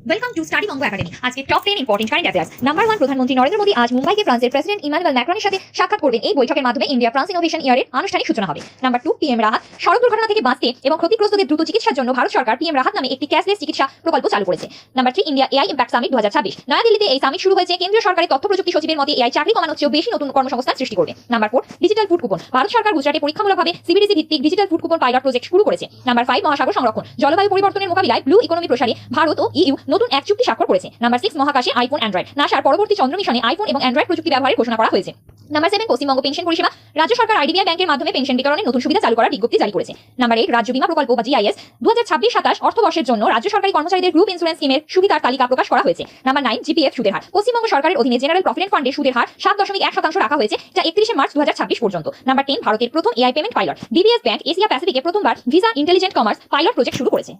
Welcome to study Bongo academy. आज के top 10 important current affairs. Number 1, প্রধানমন্ত্রী নরেন্দ্র মোদী আজ মুম্বাইকে ফ্রান্সের প্রেসিডেন্ট ইমানুয়েল ম্যাক্রনের সাথে সাক্ষাৎ করবেন। এই বৈঠকের মাধ্যমে ইন্ডিয়া ফ্রান্স ইনোভেশন ইয়ারের আনুষ্ঠানিক সূচনা হবে। Number 2, PM Rahat. সড়ক দুর্ঘটনা থেকে বাঁচতে এবং ক্ষতিগ্রস্তদের দ্রুত চিকিৎসার জন্য ভারত সরকার পিএম রাহাত নামে একটি ক্যাশলেস চিকিৎসা প্রকল্প চালু করেছে। Number 3, India AI impact summit 2026। নয়াদিল্লিতে এই সামিট শুরু হয়েছে। কেন্দ্রীয় সরকারের তথ্য প্রযুক্তি সচিবের মতে এআই চাকরি কমানোর চেয়েও বেশি নতুন কর্মসংস্থান সৃষ্টি করবে। Number 4, digital food coupon. ভারত সরকার গুজরাটে পরীক্ষামূলকভাবে সিবিডিসি ভিত্তিক digital food coupon pilot project শুরু করেছে। নাম্বার 5, মহাসাগর সংরক্ষণ। জলবায়ু পরিবর্তনের মোকাবিলায় ব্লু ইকোনমি প্রসারে ভারত ও ইইউ নতুন এক চুক্তি স্বাক্ষর করেছে। নাম্বার 6, মহাকাশে আইফোন অ্যান্ড্রয়েড। নাসার পরবর্তী চন্দ্র মিশনে আইফোন এবং অ্যান্ড্রয়েড প্রযুক্তি ব্যবহারের ঘোষণা করা হয়েছে। নাম্বার 7, পশ্চিমবঙ্গ পেনশন পরিষেবা। রাজ্য সরকার আইডিবিআই ব্যাংকের মাধ্যমে পেনশন বিতরণের নতুন সুবিধা চালু করার বিজ্ঞপ্তি জারি করেছে। নাম্বার 8, রাজ্য বীমা প্রকল্প বা জিআইএস 2026-27 অর্থবর্ষের জন্য রাজ্য সরকারি কর্মচারীদের গ্রুপ ইন্স্যুরেন্স স্কিমের সুবিধার তালিকা প্রকাশ করা হয়েছে। নাম্বার 9, জিপিএফ সুদের হার। পশ্চিমবঙ্গ সরকারের অধীনে জেনারেল প্রভিডেন্ট ফান্ডের সুদের হার 7.1% রাখা হয়েছে, যা 31 মার্চ 2026 পর্যন্ত। নাম্বার 10, ভারতের প্রথম AI payment pilot. DBS bank Asia প্যাসিফিকে প্রথমবার visa intelligent commerce pilot project শুরু করেছে।